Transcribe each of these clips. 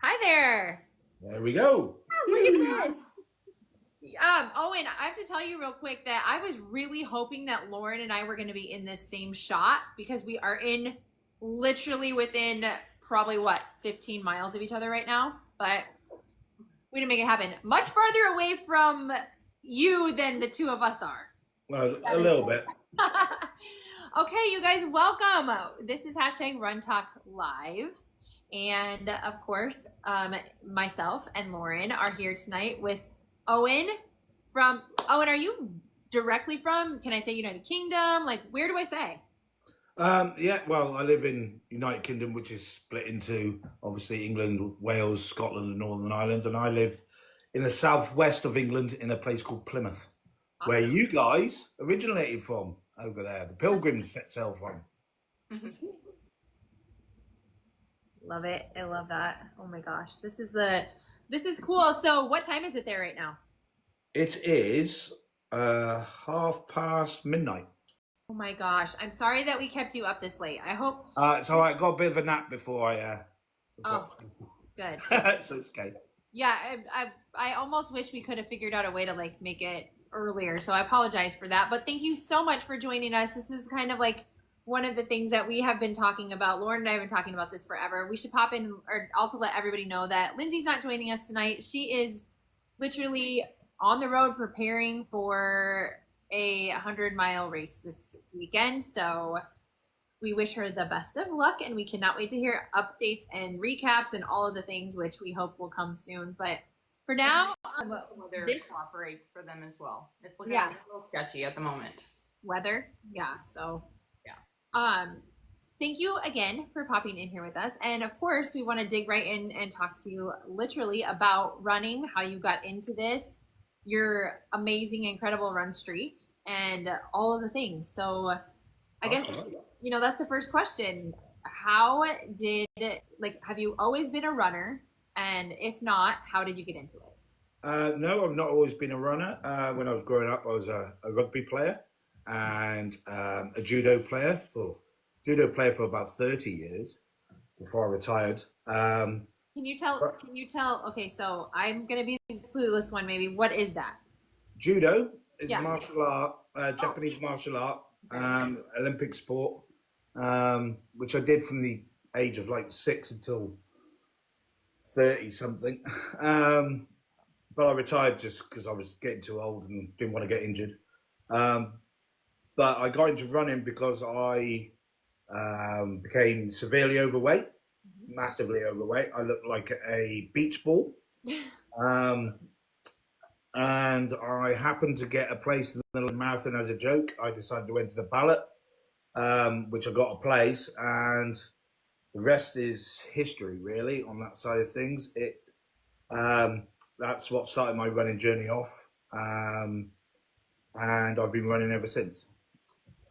Hi there. There we go. Oh, look at this. Owen, I have to tell you real quick that I was really hoping that Lauren and I were going to be in this same shot because we are in literally within probably what 15 miles of each other right now, but we didn't make it happen. Much farther away from you than the two of us are. Well, a little bit. Okay, you guys, welcome. This is hashtag Run Talk Live. And of course, myself and Lauren are here tonight with Owen Owen, are you directly from, can I say United Kingdom? Like, where do I say? Yeah, well, I live in United Kingdom, which is split into obviously England, Wales, Scotland, and Northern Ireland, and I live in the southwest of England in a place called Plymouth, where Awesome. you guys originated from over there. The Pilgrims set sail from. Love it. I love that. Oh my gosh. This is cool. So what time is it there right now? It is midnight. Oh my gosh. I'm sorry that we kept you up this late. I hope. So I got a bit of a nap before Oh, good. so it's okay. Yeah, I almost wish we could have figured out a way to like make it earlier. So I apologize for that. But thank you so much for joining us. This is kind of like one of the things that we have been talking about. Lauren and I have been talking about this forever. We should pop in or also let everybody know that Lindsay's not joining us tonight. She is literally on the road preparing for a 100-mile race this weekend. So we wish her the best of luck, and we cannot wait to hear updates and recaps and all of the things, which we hope will come soon. But for now, weather cooperates for them as well. It's looking a little sketchy at the moment. Weather, yeah. So yeah. Thank you again for popping in here with us, and of course, we want to dig right in and talk to you literally about running, how you got into this, your amazing, incredible run streak, and all of the things. So I guess, that's the first question. How did, have you always been a runner? And if not, how did you get into it? No, I've not always been a runner. When I was growing up, I was a rugby player and a judo player for about 30 years before I retired. Can you tell, okay, so I'm going to be the clueless one maybe. What is that? Judo is a martial art, Japanese martial art, Olympic sport, which I did from the age of like 6 until 30 something. But I retired just because I was getting too old and didn't want to get injured. But I got into running because I became severely overweight, massively overweight. I looked like a beach ball. And I happened to get a place in the marathon as a joke. I decided to enter the ballot, which I got a place, and the rest is history, really, on that side of things. That's what started my running journey off, and I've been running ever since.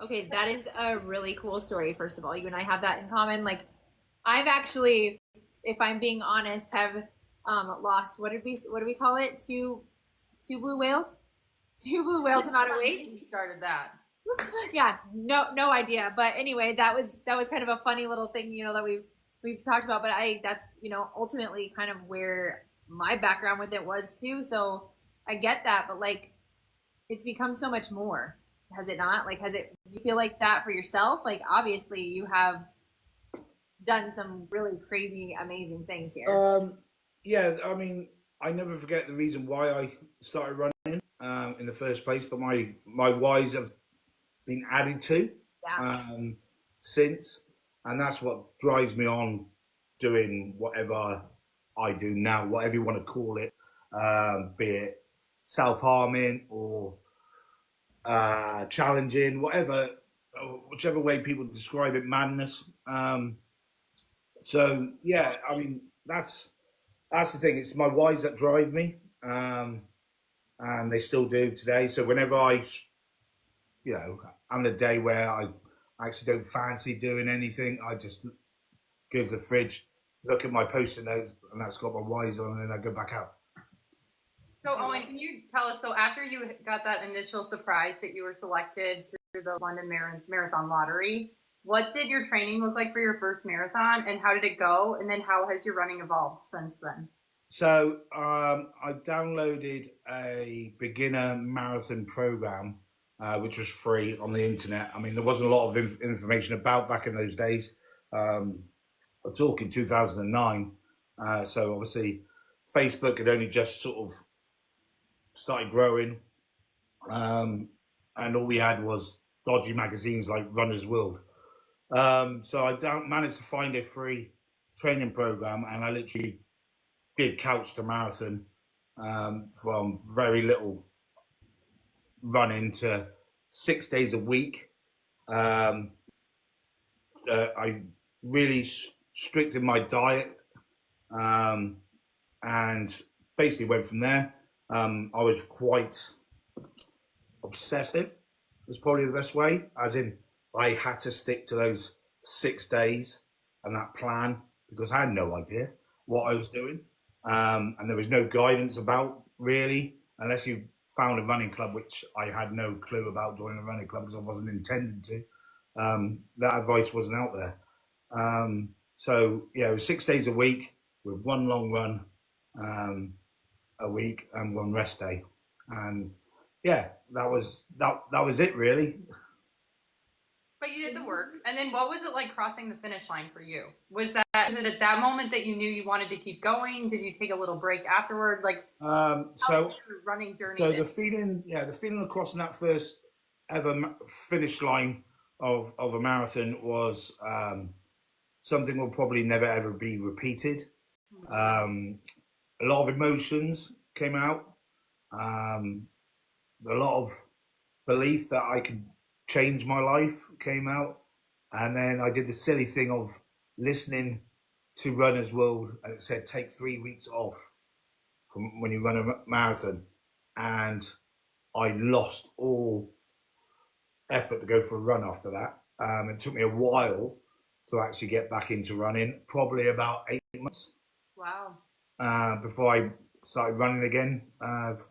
Okay, that is a really cool story. First of all, you and I have that in common. Like, I've actually, if I'm being honest, have lost, what do we call it? Two blue whales? Two blue whales amount of weight. You started that. Yeah, no idea. But anyway, that was kind of a funny little thing, that we've talked about. But that's ultimately kind of where my background with it was too. So I get that, but like, it's become so much more. Has it not? Like, do you feel like that for yourself? Like, obviously you have done some really crazy, amazing things here. Yeah, I mean, I never forget the reason why I started running in the first place, but my whys have been added to since, and that's what drives me on doing whatever I do now, whatever you want to call it, be it self-harming or challenging, whichever way people describe it, madness. So yeah, I mean, that's the thing. It's my whys that drive me, and they still do today. So whenever I'm in a day where I actually don't fancy doing anything, I just go to the fridge, look at my post-it notes, and that's got my whys on, and then I go back out. So Owen, can you tell us, so after you got that initial surprise that you were selected through the London Marathon lottery, What did your training look like for your first marathon, and how did it go? And then how has your running evolved since then? So I downloaded a beginner marathon program, which was free on the internet. I mean, there wasn't a lot of information about back in those days. I'm talking 2009. So obviously, Facebook had only just sort of started growing, and all we had was dodgy magazines like Runner's World. So I managed to find a free training program, and I literally did couch to marathon, from very little running to 6 days a week. I really stricted my diet, and basically went from there. I was quite obsessive, is probably the best way, as in I had to stick to those 6 days and that plan because I had no idea what I was doing. And there was no guidance about, really, unless you found a running club, which I had no clue about joining a running club because I wasn't intended to. That advice wasn't out there. So yeah, it was 6 days a week with one long run a week and one rest day, and yeah, that was it really. But you did the work. And then what was it like crossing the finish line for you? Was it at that moment that you knew you wanted to keep going? Did you take a little break afterward? Like, how So was your running journey so then? the feeling of crossing that first ever finish line of a marathon was something will probably never ever be repeated. A lot of emotions came out. A lot of belief that I could change my life came out. And then I did the silly thing of listening to Runner's World, and it said take 3 weeks off from when you run a marathon. And I lost all effort to go for a run after that. It took me a while to actually get back into running, probably about 8 months Wow. before I started running again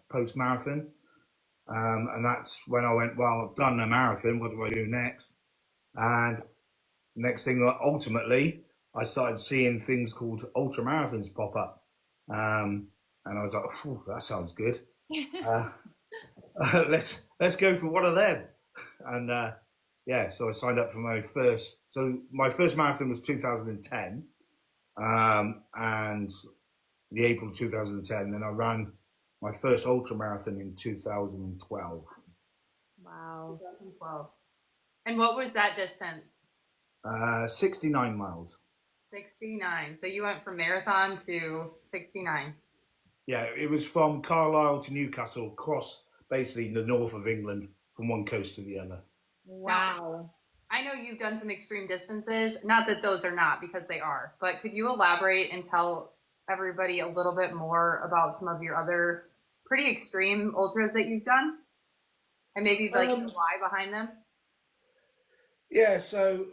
post marathon. And that's when I went, well, I've done a marathon. What do I do next? And next thing, ultimately, I started seeing things called ultra marathons pop up. And I was like, that sounds good. Let's go for one of them. And yeah, so I signed up for my first. So my first marathon was 2010, and the April 2010. Then I ran my first ultra marathon in 2012. Wow. 2012. And what was that distance? 69 miles. 69. So you went from marathon to 69. Yeah, it was from Carlisle to Newcastle, across basically the north of England, from one coast to the other. Wow. I know you've done some extreme distances. Not that those are not, because they are. But could you elaborate and tell everybody a little bit more about some of your other pretty extreme ultras that you've done? And maybe like the why behind them? Yeah, so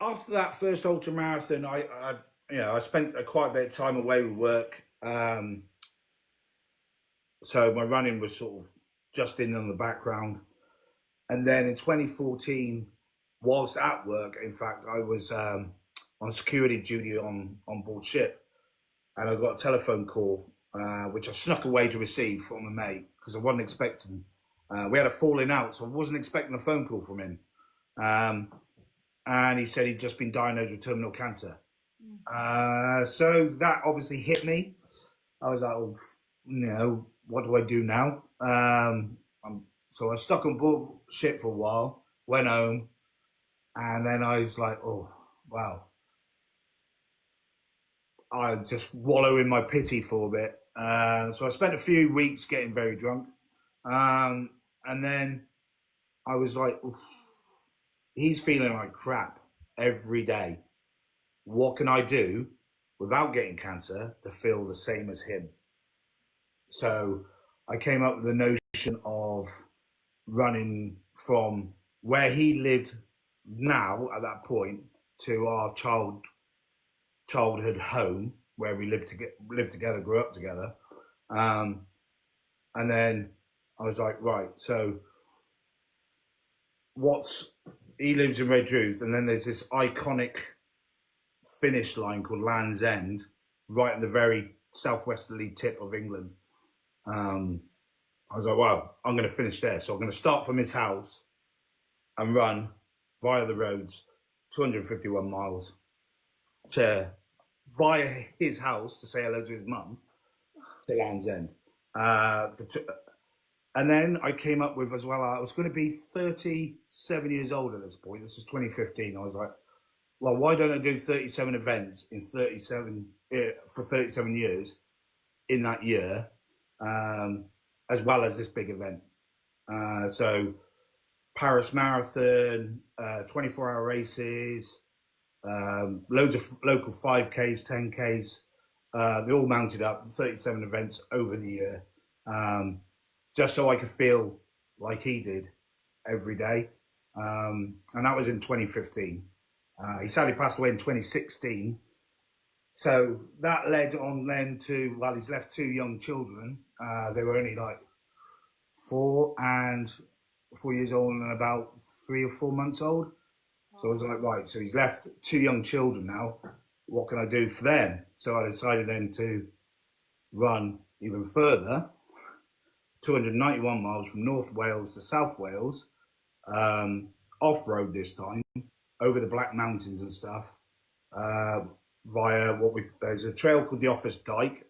after that first ultra marathon, I spent quite a bit of time away with work. So my running was sort of just in on the background. And then in 2014, whilst at work, in fact, I was on security duty on board ship, and I got a telephone call, which I snuck away to receive from a mate because I wasn't expecting. We had a falling out, so I wasn't expecting a phone call from him. And he said he'd just been diagnosed with terminal cancer. So that obviously hit me. I was like, oh, what do I do now? So I was stuck on board ship for a while, went home, and then I was like, oh, wow. I just wallow in my pity for a bit. So I spent a few weeks getting very drunk. And then I was like, oof, he's feeling like crap every day. What can I do without getting cancer to feel the same as him? So I came up with the notion of running from where he lived now at that point to our childhood home where we lived together, grew up together. And then I was like, right, so he lives in Redruth, and then there's this iconic finish line called Land's End, right at the very southwesterly tip of England. I was like, wow, I'm going to finish there. So I'm going to start from his house and run via the roads, 251 miles, to via his house to say hello to his mum to Land's End. And then I came up with as well, I was going to be 37 years old at this point. This is 2015. I was like, well, why don't I do 37 events in 37 for 37 years in that year, as well as this big event. So Paris Marathon, 24-hour races, loads of local 5Ks, 10Ks. They all mounted up, 37 events over the year, just so I could feel like he did every day. And that was in 2015. He sadly passed away in 2016. So that led on then to, well, he's left 2 young children. They were only like 4 years old and about 3 or 4 months old. So I was like, right, so he's left 2 young children now. What can I do for them? So I decided then to run even further, 291 miles from North Wales to South Wales, off-road this time, over the Black Mountains and stuff, via there's a trail called the Offa's Dyke,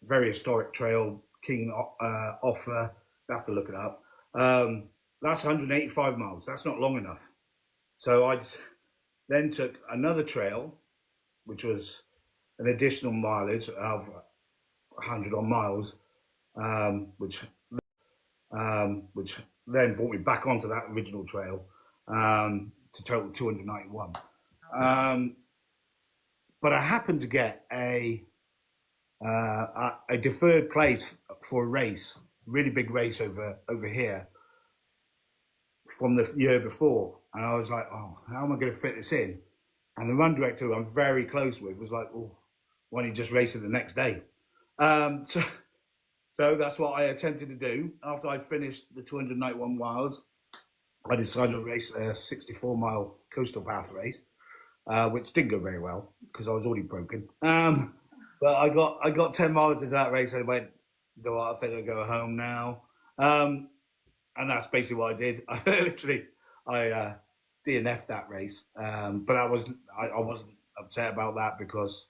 very historic trail, King Offa, you have to look it up. That's 185 miles, that's not long enough. So I then took another trail, which was an additional mileage of 100 odd miles, which then brought me back onto that original trail, to total 291. But I happened to get a deferred place for a race, really big race over here from the year before. And I was like, oh, how am I going to fit this in? And the run director, who I'm very close with, was like, oh, why don't you just race it the next day? So that's what I attempted to do. After I finished the 291 miles, I decided to race a 64-mile coastal path race, which didn't go very well because I was already broken. But I got 10 miles into that race and I went, you know what, I think I'll go home now. And that's basically what I did. I DNF'd that race. But I wasn't upset about that because,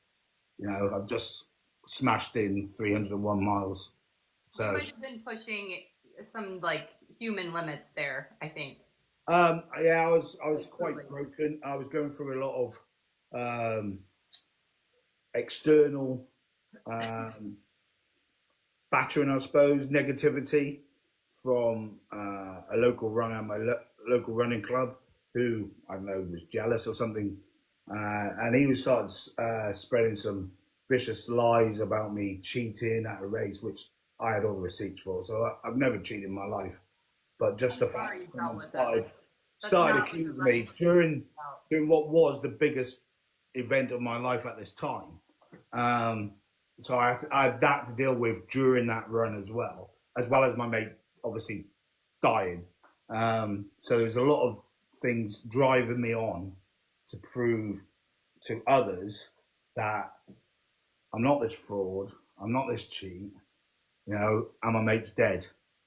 you know, I've just smashed in 301 miles. So you might have been pushing some like human limits there, I think. Yeah, I was quite broken. I was going through a lot of external battering, I suppose, negativity from a local runner, my local running club, who I don't know was jealous or something, and he was started spreading some vicious lies about me cheating at a race, which I had all the receipts for. So I've never cheated in my life, but just the fact someone started accusing me during what was the biggest event of my life at this time. So I had that to deal with during that run as well as my mate obviously dying. So there's a lot of things driving me on to prove to others that I'm not this fraud, I'm not this cheat, you know, and my mate's dead.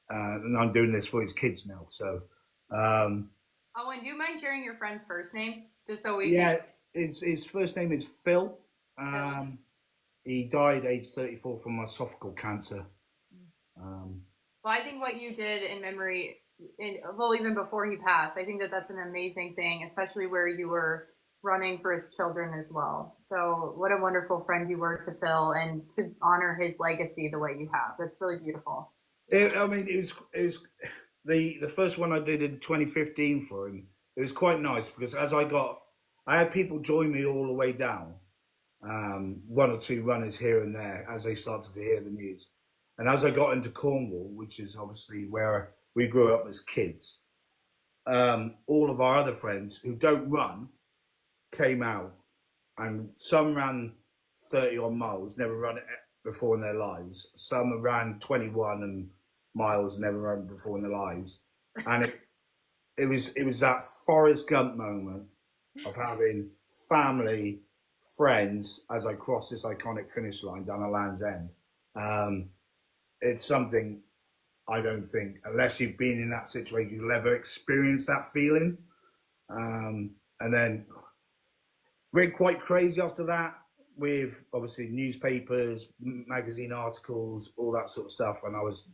And I'm doing this for his kids now. So Owen, do you mind sharing your friend's first name? Just so we can... his first name is Phil. He died age 34 from esophageal cancer. Well, I think what you did in memory, even before he passed, I think that's an amazing thing, especially where you were running for his children as well. So what a wonderful friend you were to Phil, and to honor his legacy the way you have. That's really beautiful. It was the first one I did in 2015 for him. It was quite nice because I had people join me all the way down. 1 or 2 runners here and there as they started to hear the news. And as I got into Cornwall, which is obviously where we grew up as kids, all of our other friends who don't run came out, and some ran 30 odd miles, never run it before in their lives. Some ran 21 miles, never run before in their lives. And it was that Forrest Gump moment of having family, friends as I cross this iconic finish line down a Land's End. Um, it's something I don't think, unless you've been in that situation, you'll ever experience that feeling. And then went quite crazy after that with obviously newspapers, magazine articles, all that sort of stuff. And I was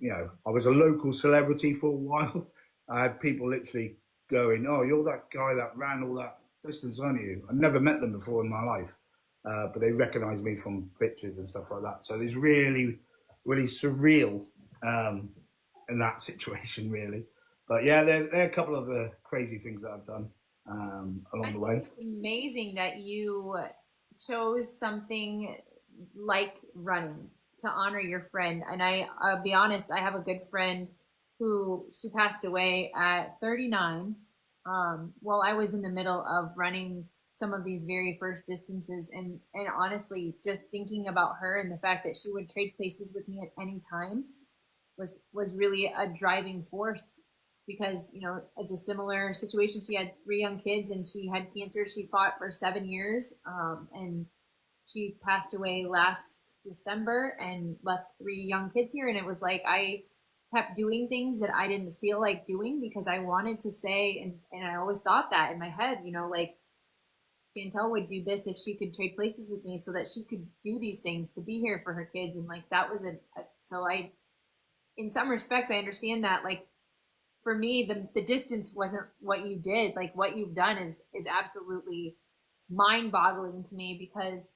a local celebrity for a while. I had people literally going, "Oh, you're that guy that ran all that distance, aren't you?" I've never met them before in my life, but they recognise me from pictures and stuff like that. So it's really, really surreal in that situation, really. But yeah, there are a couple of crazy things that I've done along the way. It's amazing that you chose something like running to honor your friend. And I'll be honest, I have a good friend who she passed away at 39 while I was in the middle of running some of these very first distances. And honestly, just thinking about her and the fact that she would trade places with me at any time was really a driving force because it's a similar situation. She had 3 young kids and she had cancer. She fought for 7 years, and she passed away last December and left 3 young kids here. And it was like I kept doing things that I didn't feel like doing because I wanted to say, and I always thought that in my head, like Chantel would do this if she could trade places with me so that she could do these things to be here for her kids. And like that was so I, in some respects, I understand that. Like for me, the distance wasn't what you did. Like what you've done is absolutely mind boggling to me because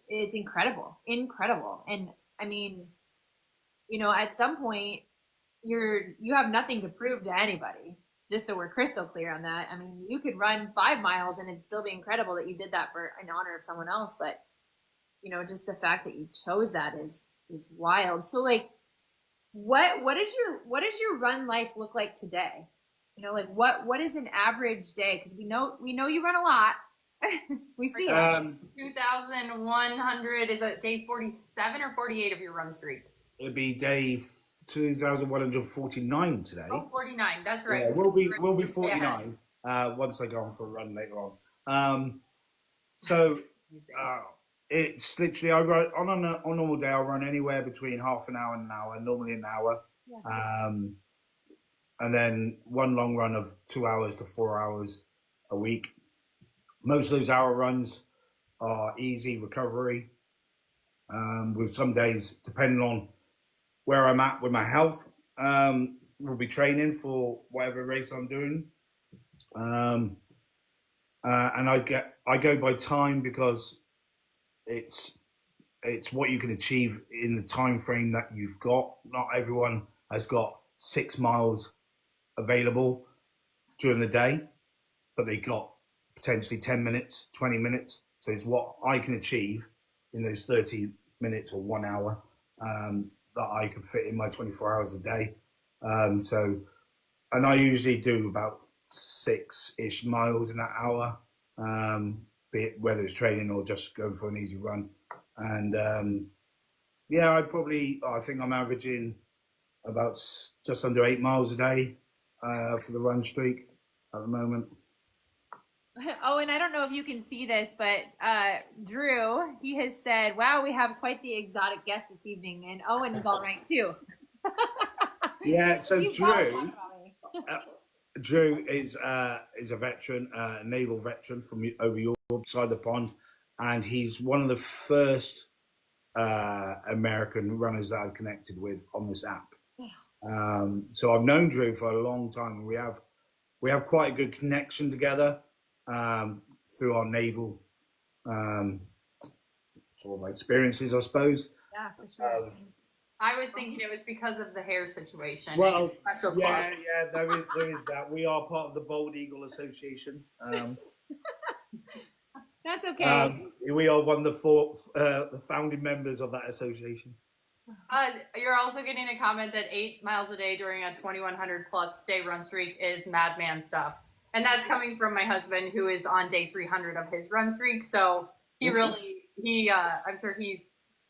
it's incredible. And I mean, at some point you have nothing to prove to anybody. Just so we're crystal clear on that. I mean, you could run 5 miles and it'd still be incredible that you did that for in honor of someone else. But just the fact that you chose that is wild. So like, what does your run life look like today? Like what is an average day? Because we know you run a lot. We see it. 2,100 is it day 47 or 48 of your run streak? It'd be day 2,149 today. Oh, 49. That's right. Yeah, we'll be 49 once I go on for a run later on. It's literally I run on a normal day. I'll run anywhere between half an hour and an hour, normally an hour, and then one long run of 2 hours to 4 hours a week. Most of those hour runs are easy recovery. With some days, depending on where I'm at with my health, we'll be training for whatever race I'm doing. And I go by time because it's what you can achieve in the time frame that you've got. Not everyone has got 6 miles available during the day, but they got potentially 10 minutes, 20 minutes. So it's what I can achieve in those 30 minutes or 1 hour that I can fit in my 24 hours a day. And I usually do about 6-ish miles in that hour, be it whether it's training or just going for an easy run. And I think I'm averaging about just under 8 miles a day for the run streak at the moment. Oh, and I don't know if you can see this, but Drew, he has said, "Wow, we have quite the exotic guest this evening," and Owen is all right too. Yeah, so Drew is a veteran, a naval veteran from over your side the pond, and he's one of the first American runners that I've connected with on this app. So I've known Drew for a long time, and we have quite a good connection together through our naval sort of experiences, I suppose. Yeah, for sure. I was thinking it was because of the hair situation. Well, yeah, there is that. We are part of the Bald Eagle Association. That's okay. We are one of the founding members of that association. You're also getting a comment that 8 miles a day during a 2,100 plus day run streak is madman stuff. And that's coming from my husband, who is on day 300 of his run streak. So I'm sure he's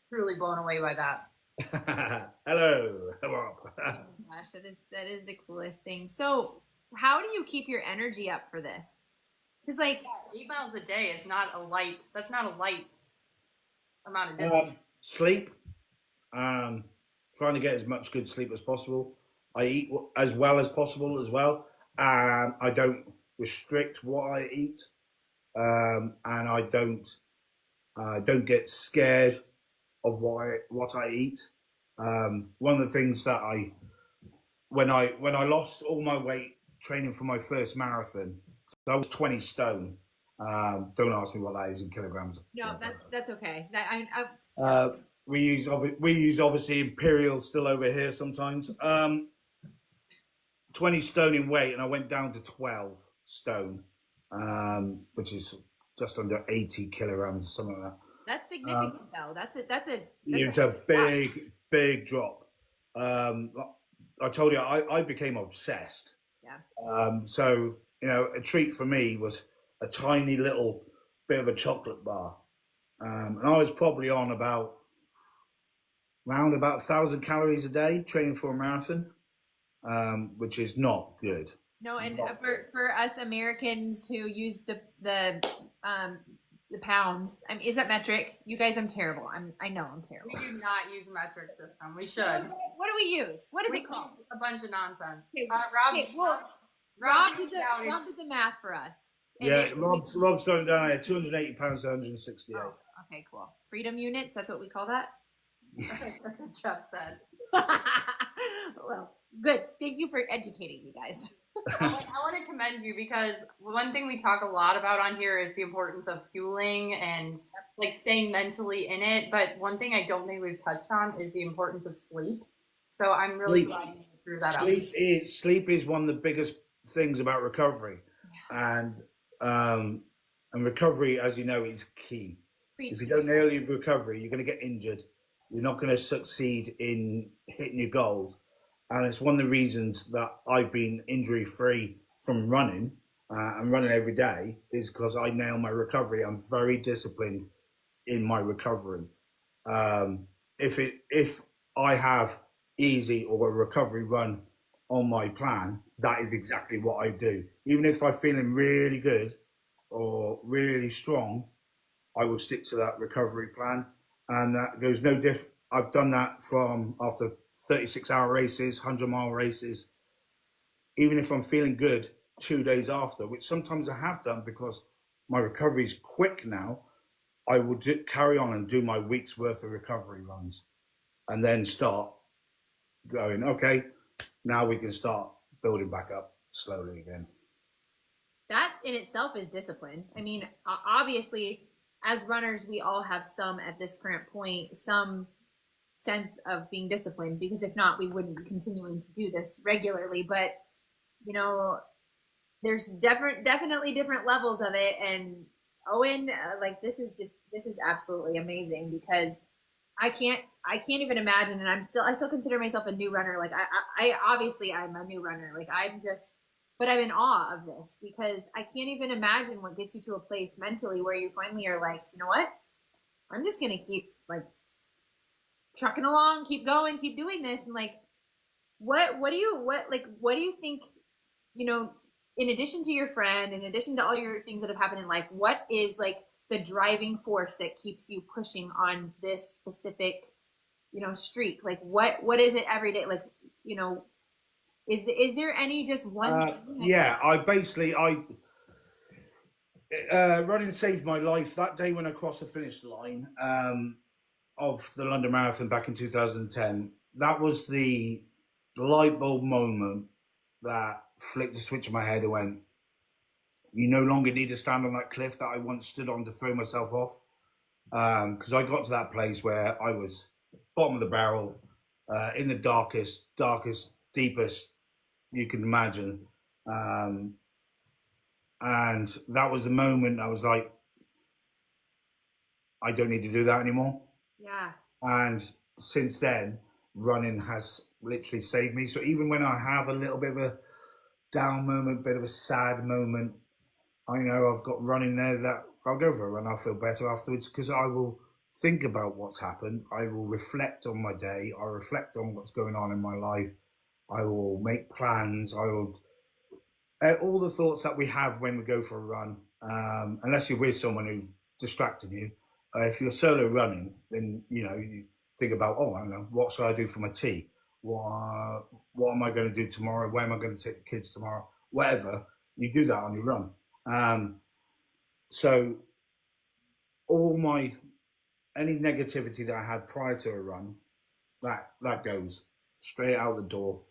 truly blown away by that. Hello. Hello. Oh my gosh, that is the coolest thing. So, how do you keep your energy up for this? Because like, 8 miles a day is not a light. That's not a light amount of distance. Sleep. Um, Trying to get as much good sleep as possible. I eat as well as possible as well. I don't restrict what I eat, and I don't get scared of what I eat. One of the things that when I lost all my weight training for my first marathon, so I was 20 stone. Don't ask me what that is in kilograms. no, that's okay. That Uh, we use obviously imperial still over here sometimes. 20 stone in weight, and I went down to 12 stone, which is just under 80 kilograms or something like that. that's significant though. That's It's a a big drop. Um, I told you I became obsessed. yeah. So a treat for me was a tiny little bit of a chocolate bar, and I was probably on around about 1,000 calories a day training for a marathon, which is not good. No, and for us Americans who use the pounds, I mean, is that metric? You guys, I'm terrible. I know I'm terrible. We do not use a metric system. We should. What do we use? What is it called? A bunch of nonsense. Okay, Rob, okay, well, Rob did the math for us. And Yeah, it- Rob's done down here, 280 pounds to 168. Oh, okay, cool. Freedom units, that's what we call that. That's what Jeff said. Well, good. Thank you for educating me, guys. I want to commend you because one thing we talk a lot about on here is the importance of fueling and like staying mentally in it. But one thing I don't think we've touched on is the importance of sleep. So I'm really glad you threw that out. Sleep is one of the biggest things about recovery, and recovery, as you know, is key. Preach. If you don't nail your recovery, you're going to get injured. You're not going to succeed in hitting your goals. And it's one of the reasons that I've been injury free from running and running every day is because I nail my recovery. I'm very disciplined in my recovery. If I have easy or a recovery run on my plan, that is exactly what I do. Even if I'm feeling really good or really strong, I will stick to that recovery plan. And that goes no different. I've done that from after 36-hour races, 100-mile races. Even if I'm feeling good 2 days after, which sometimes I have done because my recovery is quick now, I will carry on and do my week's worth of recovery runs and then start going, okay, now we can start building back up slowly again. That in itself is discipline. I mean, obviously, as runners, we all have some at this current point, some sense of being disciplined, because if not, we wouldn't be continuing to do this regularly. But there's definitely different levels of it. And Owen, like this is absolutely amazing because I can't even imagine. And I still consider myself a new runner. Like I obviously I'm a new runner. Like but I'm in awe of this because I can't even imagine what gets you to a place mentally where you finally are like, you know what? I'm just going to keep like trucking along, keep going, keep doing this. And like, what do you think, in addition to your friend, in addition to all your things that have happened in life, what is like the driving force that keeps you pushing on this specific, streak? Like what is it every day? Like, is there any just one thing? Yeah, running saved my life that day when I crossed the finish line of the London Marathon back in 2010. That was the light bulb moment that flicked the switch in my head and went, you no longer need to stand on that cliff that I once stood on to throw myself off. Because I got to that place where I was bottom of the barrel, in the darkest, deepest you can imagine. And that was the moment I was like, I don't need to do that anymore. Yeah. And since then, running has literally saved me. So even when I have a little bit of a down moment, bit of a sad moment, I know I've got running there that I'll go for a run. I'll feel better afterwards because I will think about what's happened. I will reflect on my day. I reflect on what's going on in my life. I will make plans. I will all the thoughts that we have when we go for a run. Unless you're with someone who's distracting you. If you're solo running, then you think about, oh, I don't know, what should I do for my tea? What am I going to do tomorrow? Where am I going to take the kids tomorrow? Whatever, you do that on your run. So all my any negativity that I had prior to a run, that goes straight out the door.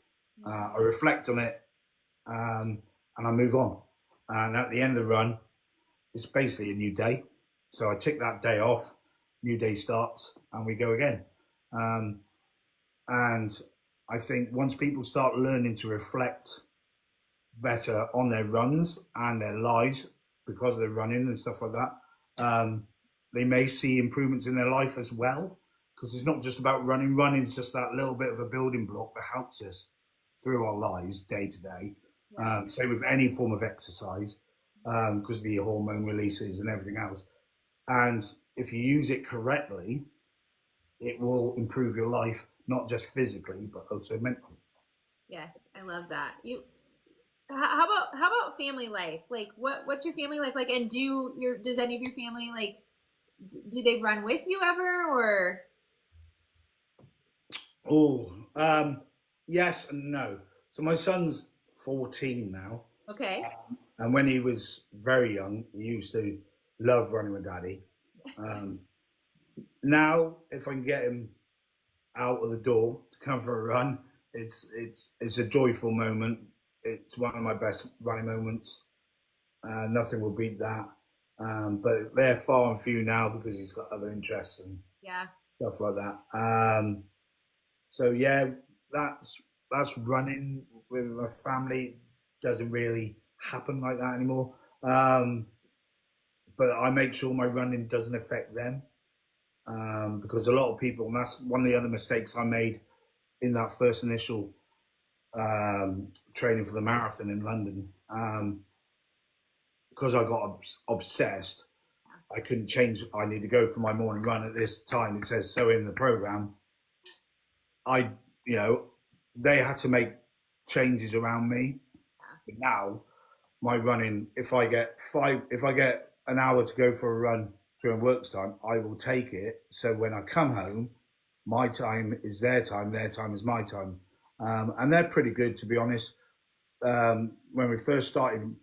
I reflect on it, and I move on. And at the end of the run, it's basically a new day. So I take that day off, new day starts, and we go again. And I think once people start learning to reflect better on their runs and their lives because of their running and stuff like that, they may see improvements in their life as well. Because it's not just about running. Running is just that little bit of a building block that helps us through our lives day to day. Same with any form of exercise, because of the hormone releases and everything else. And if you use it correctly, it will improve your life, not just physically, but also mentally. Yes, I love that. How about family life? Like, what's your family life like? And does any of your family, like, do they run with you ever, or? Oh, yes and no. So my son's 14 now. Okay. And when he was very young, he used to love running with daddy. Now, if I can get him out of the door to come for a run, it's a joyful moment. It's one of my best running moments. Nothing will beat that. But they're far and few now because he's got other interests and stuff like that. So yeah, that's running with my family. Doesn't really happen like that anymore. But I make sure my running doesn't affect them, because a lot of people, and that's one of the other mistakes I made in that first initial training for the marathon in London, because I got obsessed. I couldn't change. I need to go for my morning run at this time. It says so in the program. They had to make changes around me. But now, my running, if I get an hour to go for a run during work time, I will take it. So when I come home, my time is their time is my time. And they're pretty good, to be honest. When we first started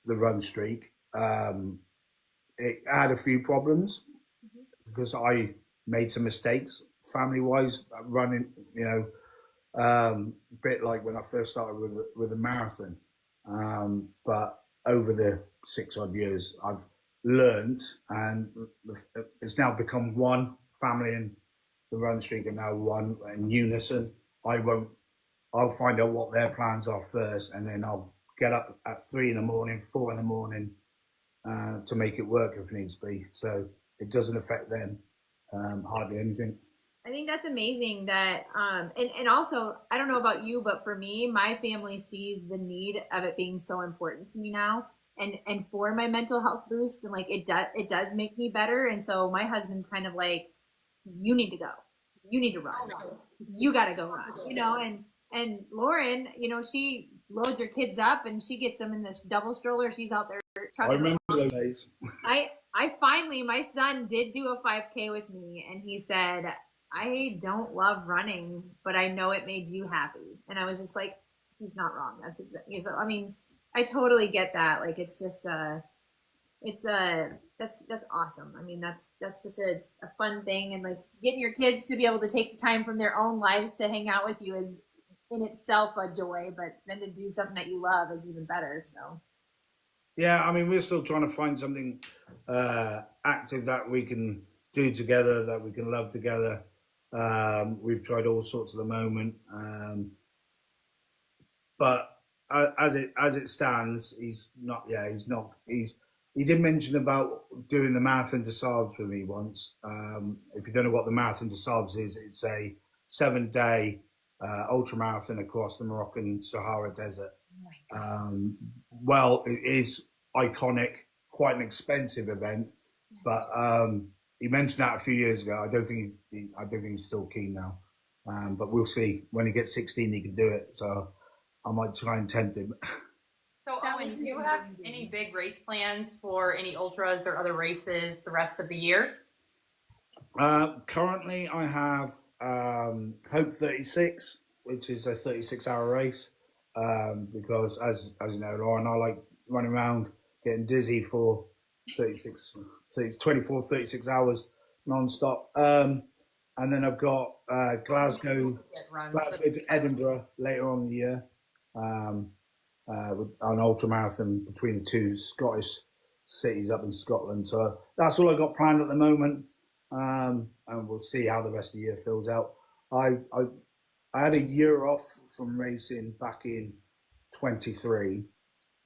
the run streak, it had a few problems because I made some mistakes family-wise running, a bit like when I first started with the marathon. But over the 6 odd years, I've learned, and it's now become one family, and the run streak are now one in unison. I'll find out what their plans are first, and then I'll get up at 3 in the morning, 4 in the morning, to make it work if needs be. So it doesn't affect them hardly anything. I think that's amazing that, and also, I don't know about you, but for me, my family sees the need of it being so important to me now, and for my mental health boost, and like it does make me better. And so my husband's kind of like, you need to go, you need to run, you got to go run, and Lauren, she loads her kids up and she gets them in this double stroller. She's out there trucking. I remember those days. I finally, my son did do a 5K with me, and he said, I don't love running, but I know it made you happy. And I was just like, he's not wrong. That's exactly. So, I mean, I totally get that. Like, it's just that's awesome. I mean, that's such a fun thing. And like getting your kids to be able to take time from their own lives to hang out with you is in itself a joy, but then to do something that you love is even better. So. Yeah, I mean, we're still trying to find something active that we can do together, that we can love together. We've tried all sorts at the moment, but as it stands, he's not. Yeah, he's not. He did mention about doing the Marathon des Sables with me once. If you don't know what the Marathon des Sables is, it's a 7-day ultra marathon across the Moroccan Sahara Desert. Well, it is iconic, quite an expensive event, but he mentioned that a few years ago. I don't think he's still keen now. But we'll see. When he gets 16, he can do it. So I might try and tempt him. So, Owen, do you have any big race plans for any ultras or other races the rest of the year? Currently, I have Hope 36, which is a 36-hour race. Because as you know, Lauren, I like running around getting dizzy for 24, 36 hours non-stop. And then I've got Glasgow to Edinburgh later on in the year, with an ultra marathon between the two Scottish cities up in Scotland. So that's all I got planned at the moment, and we'll see how the rest of the year fills out. I had a year off from racing back in 23,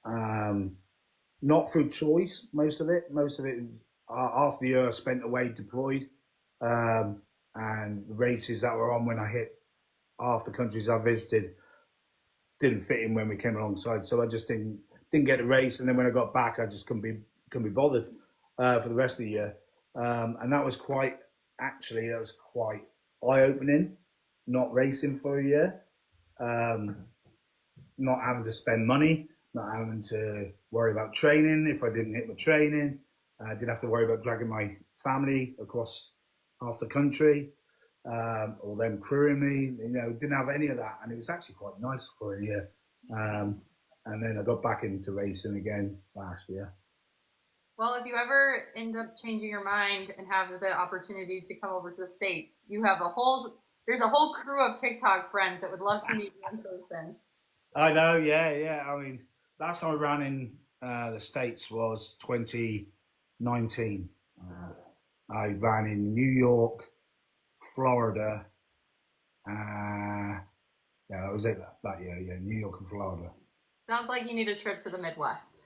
not through choice. Most of it was half the year I spent away deployed. And the races that were on when I hit half the countries I visited didn't fit in when we came alongside, so I just didn't get a race. And then when I got back, I just couldn't be bothered for the rest of the year. And that was quite eye opening, not racing for a year, not having to spend money, not having to worry about training if I didn't hit my training. I didn't have to worry about dragging my family across half the country, or them crewing me, didn't have any of that. And it was actually quite nice for a year. And then I got back into racing again last year. Well, if you ever end up changing your mind and have the opportunity to come over to the States, there's a whole crew of TikTok friends that would love to meet you in person. I know, yeah. I mean, last time I ran in the States was 2019. I ran in New York, Florida. That was it that year. Yeah, New York and Florida. Sounds like you need a trip to the Midwest.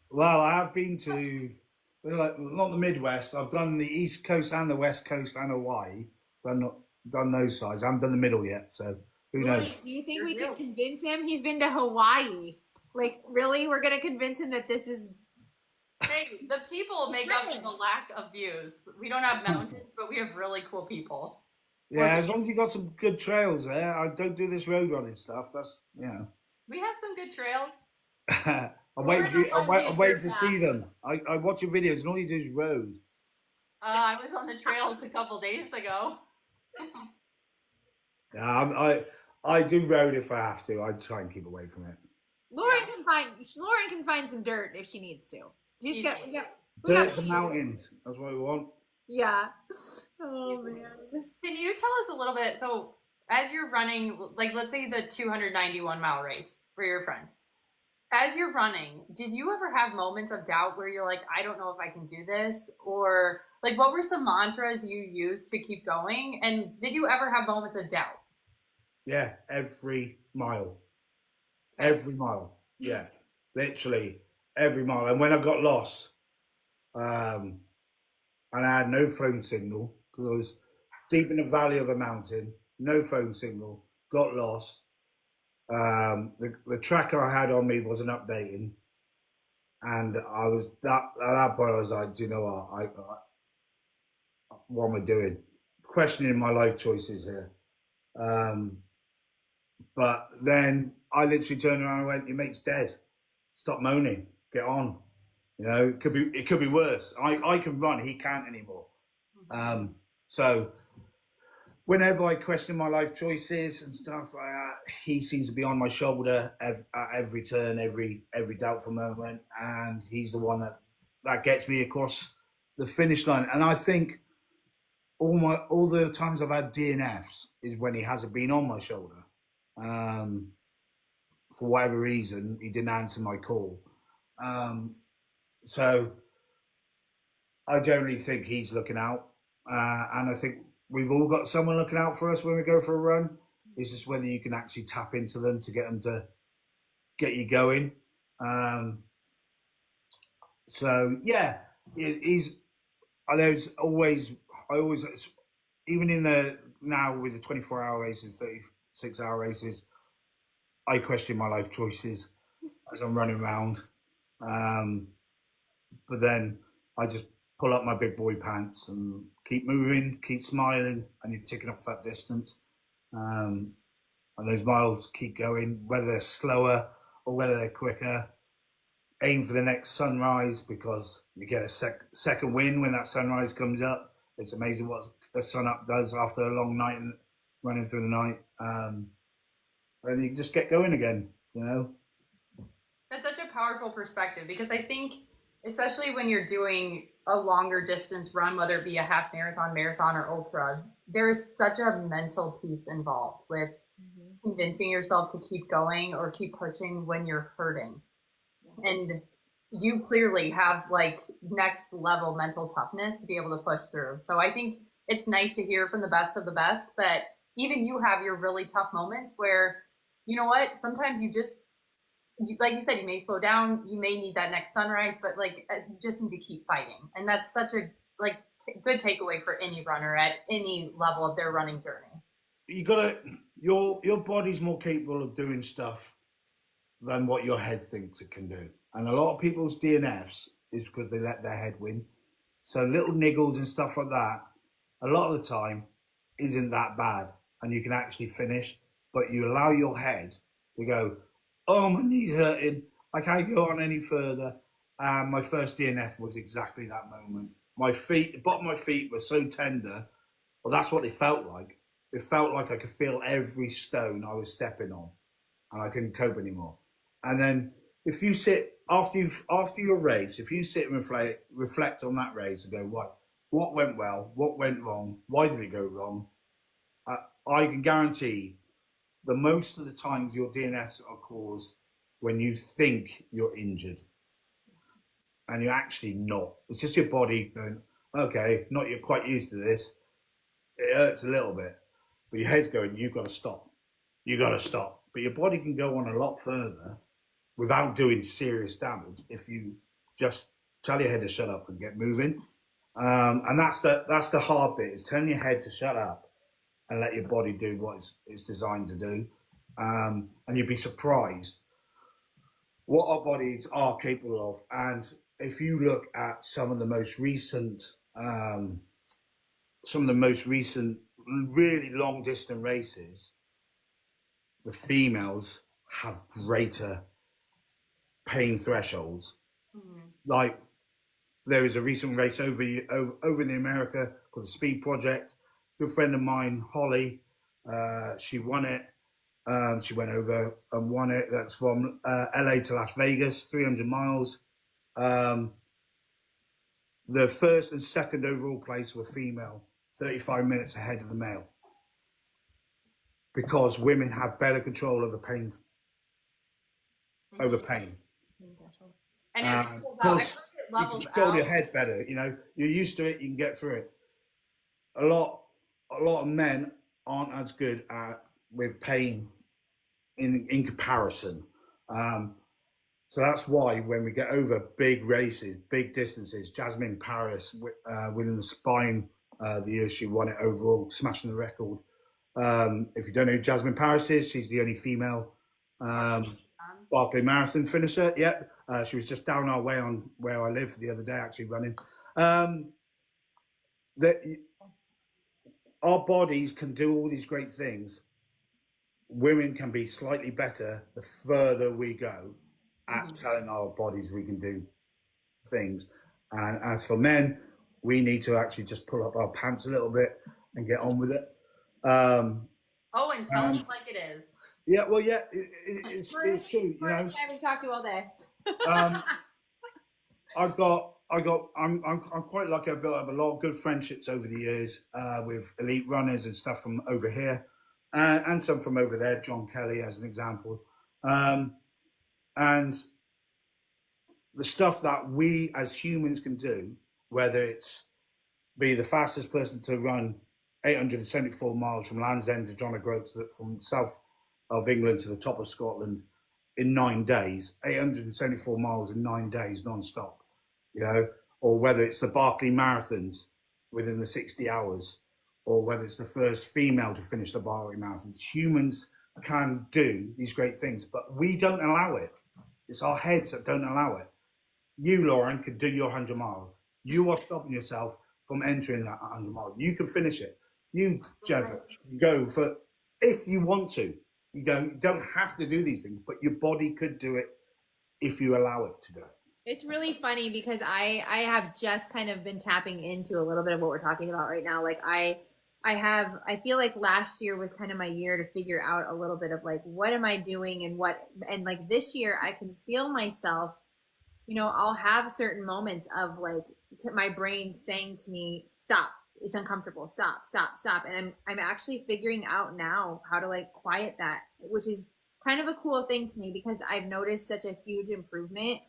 Well, I have been to, not the Midwest. I've done the East Coast and the West Coast and Hawaii. Done those sides. I haven't done the middle yet, so who knows? Do you think we could convince him? He's been to Hawaii. Like, really? We're going to convince him that this is... Hey, the people make up for the lack of views. We don't have mountains, but we have really cool people. Yeah, as long as you got some good trails there. I don't do this road running stuff. That's, We have some good trails. I'm waiting to see them. I watch your videos and all you do is road. I was on the trails a couple days ago. Yeah, I do road if I have to. I try and keep away from it. Lauren can find some dirt if she needs to. She's got dirt and mountains. That's what we want. Yeah. Oh man. Can you tell us a little bit? So, as you're running, like let's say the 291-mile race for your friend, as you're running, did you ever have moments of doubt where you're like, I don't know if I can do this, or like what were some mantras you used to keep going? And did you ever have moments of doubt? Yeah, every mile. Yeah, literally every mile. And when I got lost, and I had no phone signal because I was deep in the valley of a mountain, no phone signal, got lost. The tracker I had on me wasn't updating, and I was at that point. I was like, do you know what am I doing? Questioning my life choices here. But then I literally turned around and went, "Your mate's dead. Stop moaning. Get on. It could be worse. I can run. He can't anymore." So whenever I question my life choices and stuff, he seems to be on my shoulder at every turn, every doubtful moment, and he's the one that gets me across the finish line. And I think all the times I've had DNFs is when he hasn't been on my shoulder. For whatever reason, he didn't answer my call. So I generally think he's looking out, and I think we've all got someone looking out for us when we go for a run. It's just whether you can actually tap into them to get you going. So yeah, there's always, even in now with the 24-hour races, 36-hour races, I question my life choices as I'm running around. But then I just pull up my big boy pants and keep moving, keep smiling, and you're ticking off that distance. And those miles keep going, whether they're slower or whether they're quicker. Aim for the next sunrise because you get a second win when that sunrise comes up. It's amazing what the sun up does after a long night and running through the night. And you just get going again, you know. That's such a powerful perspective because I think, especially when you're doing a longer distance run, whether it be a half marathon, marathon, or ultra, there's such a mental piece involved with convincing yourself to keep going or keep pushing when you're hurting. And you clearly have like next level mental toughness to be able to push through. So I think it's nice to hear from the best of the best that even you have your really tough moments where, you know what, sometimes you just, like you said, you may slow down, you may need that next sunrise, but like you just need to keep fighting. And that's such a like good takeaway for any runner at any level of their running journey. You gotta, your body's more capable of doing stuff than what your head thinks it can do. And a lot of people's DNFs is because they let their head win. So little niggles and stuff like that, a lot of the time, isn't that bad. And you can actually finish, but you allow your head to go, oh, my knee's hurting. I can't go on any further. And my first DNF was exactly that moment. My feet, the bottom of my feet were so tender. Well, that's what they felt like. It felt like I could feel every stone I was stepping on and I couldn't cope anymore. And then if you sit, after your race, if you sit and reflect on that race and go, what went well, what went wrong, why did it go wrong? I can guarantee that most of the times your DNFs are caused when you think you're injured and you're actually not. It's just your body going, okay, not you're quite used to this. It hurts a little bit, but your head's going, you've got to stop. You've got to stop. But your body can go on a lot further without doing serious damage if you just tell your head to shut up and get moving. And that's the hard bit, is telling your head to shut up and let your body do what it's designed to do. And you'd be surprised what our bodies are capable of. And if you look at some of the most recent really long distance races, the females have greater pain thresholds. Like there is a recent race over in America called the Speed Project. A good friend of mine, Holly, she won it. She went over and won it. That's from LA to Las Vegas, 300 miles. The first and second overall place were female, 35 minutes ahead of the male. Because women have better control over pain. Over pain. And because you can control your head better. You know, you're used to it. You can get through it. A lot of men aren't as good with pain in comparison. So that's why when we get over big races, big distances, Jasmine Paris winning the Spine the year she won it overall, smashing the record. If you don't know who Jasmine Paris is, she's the only female Barkley Marathon finisher. Yep, she was just down our way on where I live the other day, actually running. Our bodies can do all these great things. Women can be slightly better the further we go at telling our bodies we can do things. And as for men, we need to actually just pull up our pants a little bit and get on with it. And tell us like it is. Yeah, well, yeah, it's true. You know, I haven't talked to you all day. I'm quite lucky. I've built up a lot of good friendships over the years with elite runners and stuff from over here, and some from over there. John Kelly, as an example, and the stuff that we as humans can do, whether it's be the fastest person to run 874 miles from Land's End to John O'Groats, from south of England to the top of Scotland in 9 days, 874 miles in 9 days non-stop, you know, or whether it's the Barkley Marathons within the 60 hours, or whether it's the first female to finish the Barkley Marathons. Humans can do these great things, but we don't allow it. It's our heads that don't allow it. You, Lauren, could do your 100 miles. You are stopping yourself from entering that 100 miles. You can finish it. You, Jennifer, go for, if you want to. You don't have to do these things, but your body could do it if you allow it to do it. It's really funny because I have just kind of been tapping into a little bit of what we're talking about right now. Like I feel like last year was kind of my year to figure out a little bit of like, what am I doing and like this year I can feel myself, I'll have certain moments of like my brain saying to me, stop, it's uncomfortable, stop, stop, stop. And I'm actually figuring out now how to like quiet that, which is kind of a cool thing to me because I've noticed such a huge improvement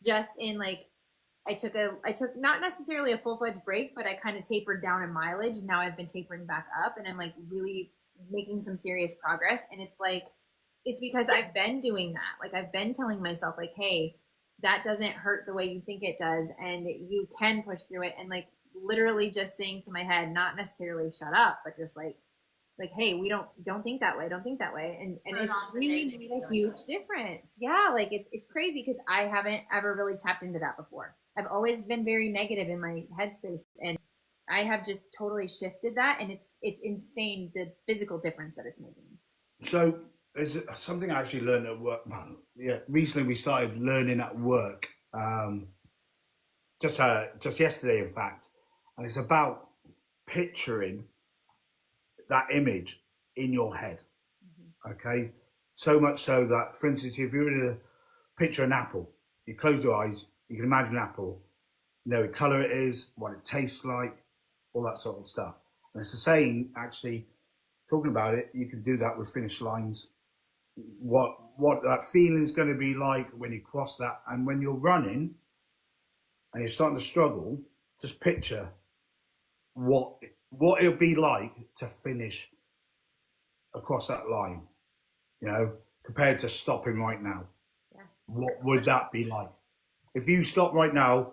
just in like I took not necessarily a full-fledged break, but I kind of tapered down in mileage. Now I've been tapering back up and I'm like really making some serious progress. And it's like, it's because I've been doing that. Like I've been telling myself like, hey, that doesn't hurt the way you think it does. And you can push through it. And like literally just saying to my head, not necessarily shut up, but just like, hey, we don't think that way, don't think that way. And it's really made a huge difference. Yeah, like it's crazy because I haven't ever really tapped into that before. I've always been very negative in my headspace, and I have just totally shifted that, and it's insane the physical difference that it's making. So there's something I actually learned at work. Yeah, recently we started learning at work, just yesterday, in fact, and it's about picturing that image in your head. Okay, so much so that, for instance, if you were to picture an apple, you close your eyes, you can imagine an apple, you know what color it is, what it tastes like, all that sort of stuff. And it's the same, actually, talking about it, you can do that with finish lines. What that feeling's going to be like when you cross that, and when you're running and you're starting to struggle, just picture what it'll be like to finish across that line, compared to stopping right now. Yeah. What would that be like? If you stop right now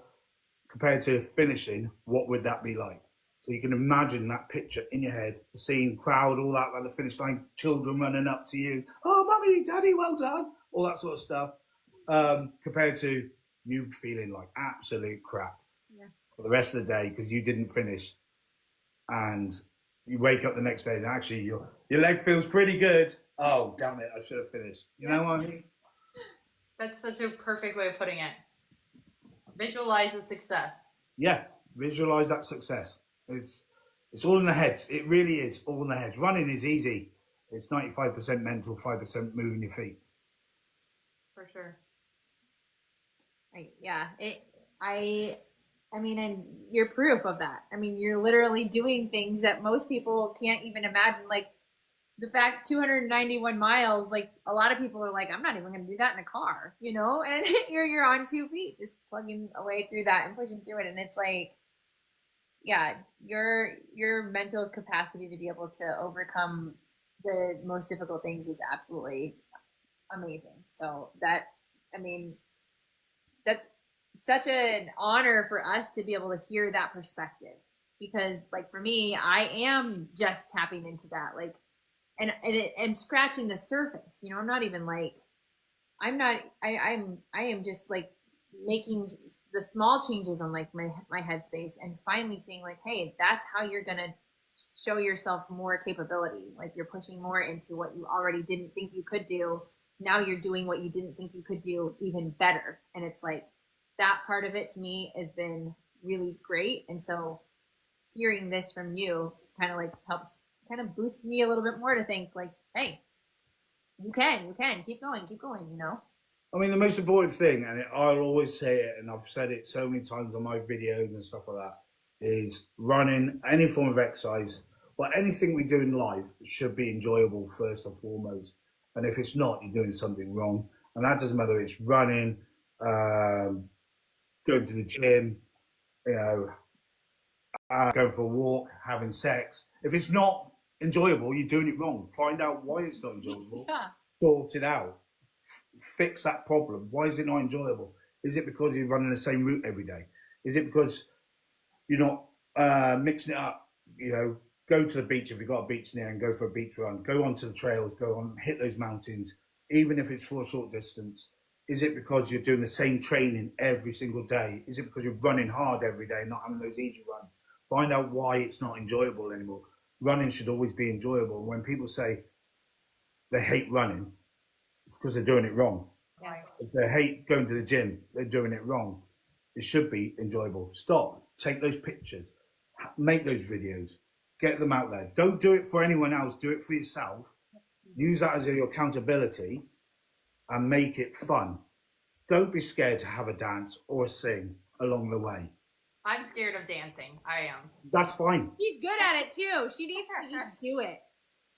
compared to finishing, what would that be like? So you can imagine that picture in your head, the scene, crowd, all that, like the finish line, children running up to you, oh, mummy, daddy, well done, all that sort of stuff, compared to you feeling like absolute crap for the rest of the day because you didn't finish. And you wake up the next day and actually your leg feels pretty good. Oh, damn it, I should have finished. You know what I mean? That's such a perfect way of putting it. Visualize the success. Yeah, visualize that success. It's all in the heads. It really is all in the heads. Running is easy. It's 95% mental, 5% moving your feet. For sure. I mean, and you're proof of that. I mean, you're literally doing things that most people can't even imagine. Like the fact 291 miles, like a lot of people are like, I'm not even going to do that in a car, and you're on 2 feet, just plugging away through that and pushing through it. And it's like, yeah, your mental capacity to be able to overcome the most difficult things is absolutely amazing. So that's such an honor for us to be able to hear that perspective, because like for me, I am just tapping into that, like, and scratching the surface, I'm not even like, I am just like making the small changes on like my headspace and finally seeing like, hey, that's how you're going to show yourself more capability. Like you're pushing more into what you already didn't think you could do. Now you're doing what you didn't think you could do even better. And it's like, that part of it to me has been really great. And so hearing this from you kind of like helps kind of boost me a little bit more to think like, hey, you can keep going. I mean, the most important thing, and I'll always say it, and I've said it so many times on my videos and stuff like that, is running, any form of exercise, or anything we do in life should be enjoyable first and foremost. And if it's not, you're doing something wrong. And that doesn't matter if it's running, going to the gym, going for a walk, having sex. If it's not enjoyable, you're doing it wrong. Find out why it's not enjoyable. Yeah. Sort it out. Fix that problem. Why is it not enjoyable? Is it because you're running the same route every day? Is it because you're not mixing it up? Go to the beach if you've got a beach near and go for a beach run. Go onto the trails, go on, hit those mountains, even if it's for a short distance. Is it because you're doing the same training every single day? Is it because you're running hard every day, not having those easy runs? Find out why it's not enjoyable anymore. Running should always be enjoyable. When people say they hate running, it's because they're doing it wrong. Right. If they hate going to the gym, they're doing it wrong. It should be enjoyable. Stop, take those pictures, make those videos, get them out there. Don't do it for anyone else, do it for yourself. Use that as your accountability and make it fun. Don't be scared to have a dance or sing along the way. I'm scared of dancing. I am. That's fine. He's good at it too. She needs to just do it.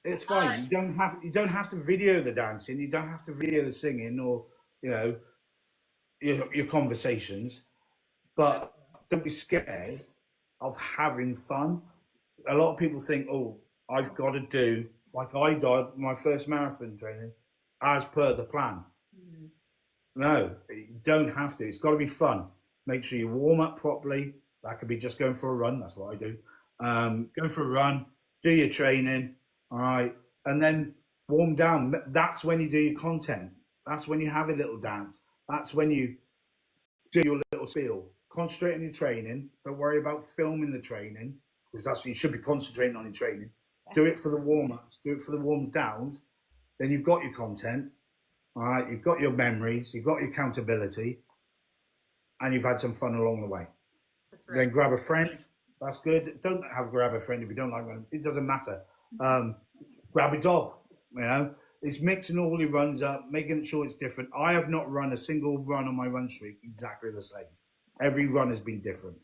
It's fine. You don't have to video the dancing. You don't have to video the singing or your conversations. But don't be scared of having fun. A lot of people think, oh, I've got to do like I did my first marathon training as per the plan. Mm-hmm. No, you don't have to. It's got to be fun. Make sure you warm up properly. That could be just going for a run. That's what I do. Go for a run, do your training, all right, and then warm down. That's when you do your content. That's when you have a little dance. That's when you do your little spiel. Concentrate on your training. Don't worry about filming the training, because that's what you should be concentrating on your training. Do it for the warm-ups. Do it for the warms-downs. Then you've got your content. All right, you've got your memories. You've got your accountability. And you've had some fun along the way. That's right. Then grab a friend. That's good. Don't grab a friend if you don't like one. It doesn't matter. Grab a dog. It's mixing all your runs up, making sure it's different. I have not run a single run on my run streak exactly the same. Every run has been different.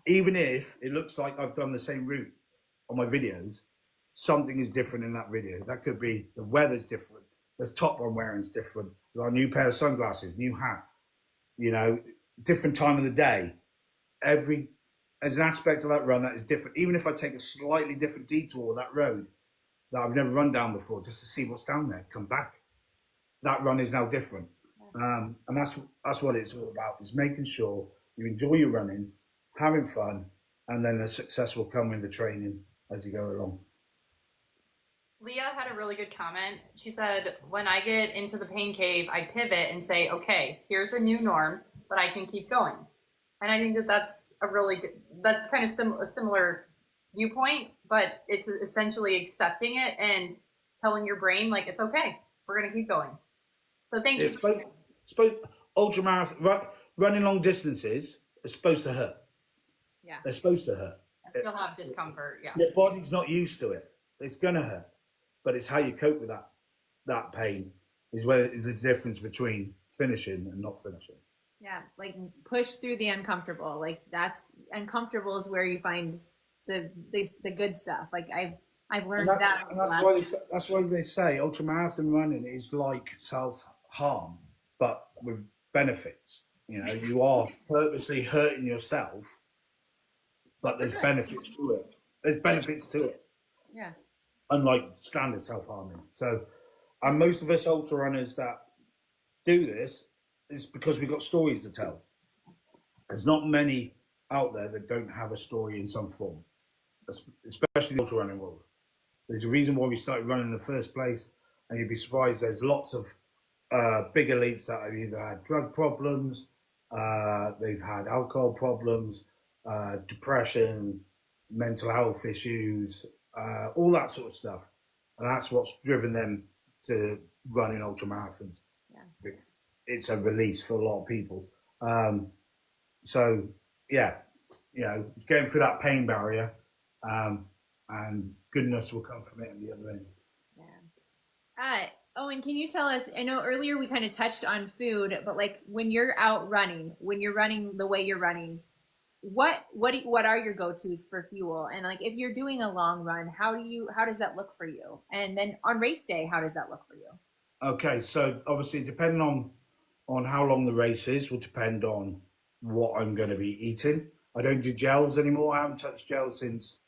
Even if it looks like I've done the same route on my videos, something is different in that video. That could be the weather's different. The top I'm wearing is different. We've got a new pair of sunglasses, new hat, different time of the day. There's an aspect of that run that is different. Even if I take a slightly different detour that road that I've never run down before, just to see what's down there, come back. That run is now different. And that's what it's all about, is making sure you enjoy your running, having fun, and then the success will come in the training as you go along. Leah had a really good comment. She said, when I get into the pain cave, I pivot and say, okay, here's a new norm, but I can keep going. And I think that that's a really good, that's kind of a similar viewpoint, but it's essentially accepting it and telling your brain, like, it's okay, we're going to keep going. So thank you. Ultra marathon, running long distances is supposed to hurt. Yeah. They're supposed to hurt. Still have discomfort, yeah. Your body's not used to it. It's going to hurt. But it's how you cope with that pain is where the difference between finishing and not finishing. Yeah, like push through the uncomfortable. Like that's uncomfortable is where you find the good stuff. Like I've learned that. And that's why they say ultramarathon running is like self-harm, but with benefits. You are purposely hurting yourself, but there's benefits to it. There's benefits to it. Yeah. Unlike standard self-harming. So, and most of us ultra runners that do this is because we've got stories to tell. There's not many out there that don't have a story in some form, especially the ultra running world. There's a reason why we started running in the first place, and you'd be surprised. There's lots of big elites that have either had drug problems, they've had alcohol problems, depression, mental health issues, all that sort of stuff. And that's what's driven them to running ultra marathons. Yeah. It's a release for a lot of people. So yeah, it's getting through that pain barrier, and goodness will come from it at the other end. Yeah. Owen, can you tell us, I know earlier we kind of touched on food, but like when you're out running, when you're running the way you're running, what are your go-tos for fuel? And like if you're doing a long run, how does that look for you? And then on race day, how does that look for you? Okay, so obviously depending on how long the race is will depend on what I'm going to be eating. I don't do gels anymore. I haven't touched gels since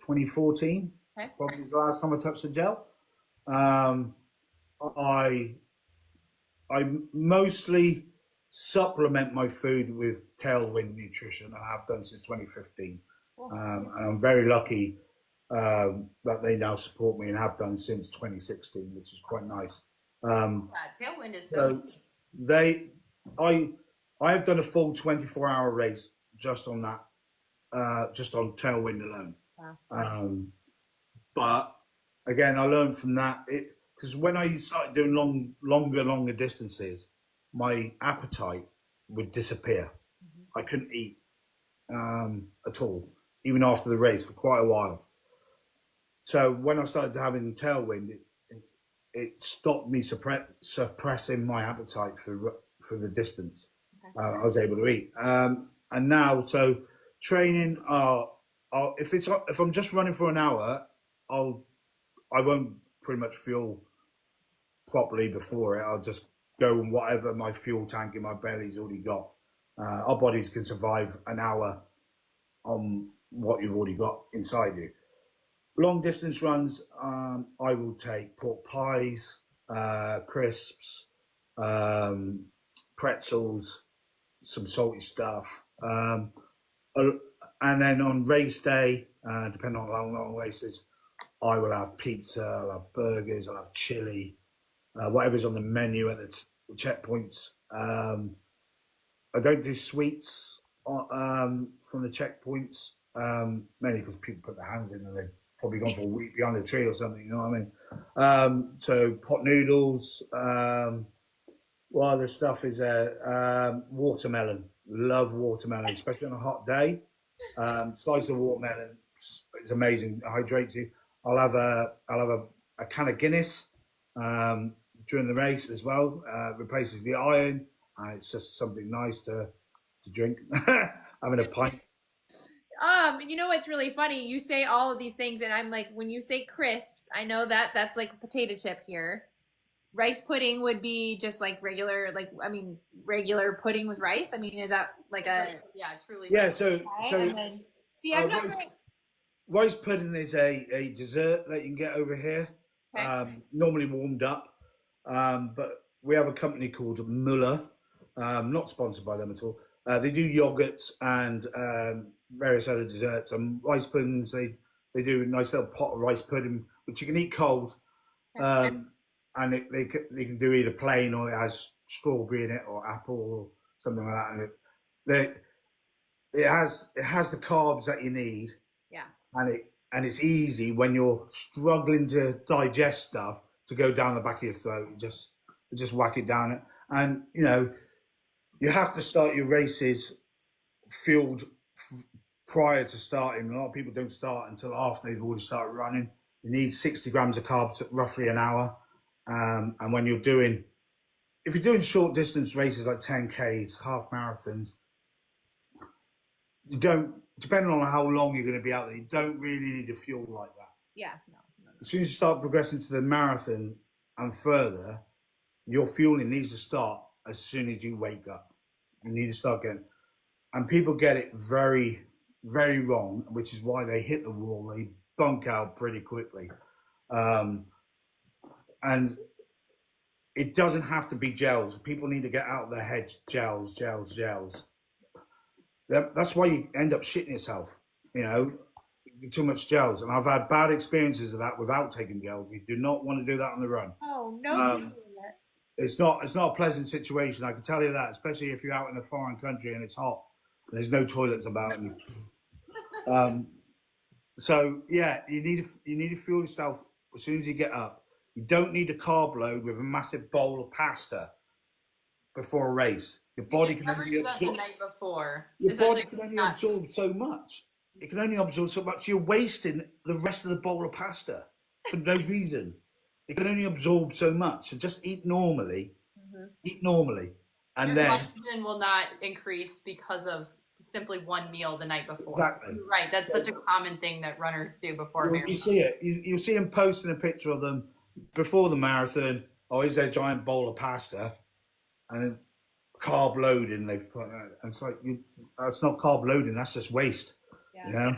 2014. Okay. Probably the last time I touched a gel. I mostly supplement my food with Tailwind Nutrition. I have done since 2015. And I'm very lucky that they now support me and have done since 2016, which is quite nice. Tailwind is so they, I have done a full 24-hour race just on that, just on tailwind alone. Wow. But again, I learned from that because when I started doing longer distances, my appetite would disappear. I couldn't eat at all, even after the race for quite a while. So when I started having tailwind, it stopped me suppressing my appetite for the distance. Okay. I was able to eat, and now so training. If I'm just running for an hour, I won't pretty much fuel properly before it. I'll just go on whatever my fuel tank in my belly's already got. Our bodies can survive an hour on what you've already got inside you. Long distance runs, I will take pork pies, crisps, pretzels, some salty stuff. And then on race day, depending on how long races, I will have pizza, I'll have burgers, I'll have chili, whatever's on the menu at the checkpoints. I don't do sweets from the checkpoints, mainly because people put their hands in and they've probably gone for a week behind a tree or something, you know what I mean? So pot noodles, what other stuff is there? Watermelon. Love watermelon, especially on a hot day. Slice of watermelon is amazing. It hydrates you. I'll have a can of Guinness during the race as well. Replaces the iron, and it's just something nice to drink. Having a pint. You know what's really funny? You say all of these things, and I'm like, when you say crisps, I know that that's like a potato chip here. Rice pudding would be just like regular, regular pudding with rice. I mean, is that like a truly? Yeah. then, see, I'm not rice pudding is a dessert that you can get over here. Okay. Normally warmed up, but we have a company called Muller. Not sponsored by them at all. They do yogurts and various other desserts and rice puddings. They do a nice little pot of rice pudding, which you can eat cold. And they can do either plain or it has strawberry in it or apple or something like that. And it has the carbs that you need. Yeah. And it's easy when you're struggling to digest stuff to go down the back of your throat. You just whack it down. And you have to start your races fueled prior to starting. A lot of people don't start until after they've already started running. You need 60 grams of carbs at roughly an hour. And when if you're doing short distance races like 10Ks, half marathons, you don't, depending on how long you're going to be out there, you don't really need to fuel like that. Yeah, no. As soon as you start progressing to the marathon and further, your fueling needs to start as soon as you wake up. You need to start getting, and people get it very, very wrong, which is why they hit the wall. They bunk out pretty quickly. And it doesn't have to be gels. People need to get out of their heads, gels. That's why you end up shitting yourself, too much gels. And I've had bad experiences of that without taking gels. You do not want to do that on the run. Oh, no. It's not a pleasant situation. I can tell you that, especially if you're out in a foreign country and it's hot. And there's no toilets about. So yeah, you need to fuel yourself as soon as you get up. You don't need a carb load with a massive bowl of pasta before a race. Your body can only absorb the night before. Your body can only absorb so much. It can only absorb so much. You're wasting the rest of the bowl of pasta for no reason. It can only absorb so much. So just eat normally. Mm-hmm. Eat normally, and your then glycogen will not increase because of simply one meal the night before. Exactly. You're right. That's such a common thing that runners do before a marathon. You see it. You'll see them posting a picture of them before the marathon. Oh, is there a giant bowl of pasta? And then carb loading. They've put, and it's like that's not carb loading. That's just waste. Yeah.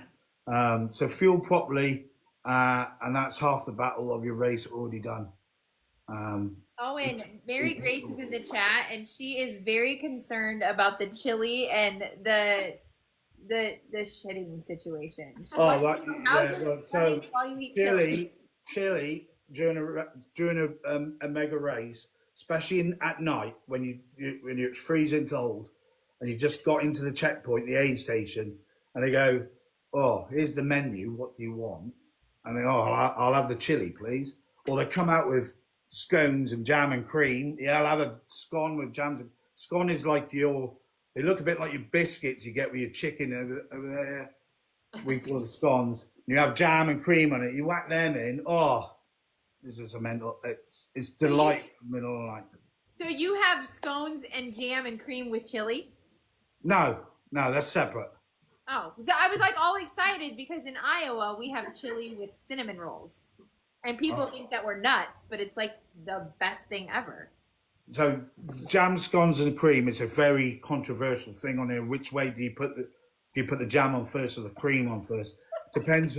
So fuel properly, and that's half the battle of your race already done. Owen, Mary Grace is in the chat, and she is very concerned about the chili and the shedding situation. Oh, right. Yeah. Well, so chili during a mega race especially at night when when it's freezing cold, and you just got into the checkpoint, the aid station, and they go, "Oh, here's the menu. What do you want?" And they, "Oh, I'll have the chili, please." Or they come out with scones and jam and cream. Yeah, I'll have a scone with jams. Scone is like they look a bit like your biscuits you get with your chicken over there. We call them scones. You have jam and cream on it. You whack them in. Oh, this is a mental. It's delightful middle of the night. So you have scones and jam and cream with chili? No, that's separate. Oh, so I was like all excited because in Iowa we have chili with cinnamon rolls. And people think that we're nuts, but it's like the best thing ever. So jam, scones, and cream is a very controversial thing on here. Which way do you put the jam on first or the cream on first? Depends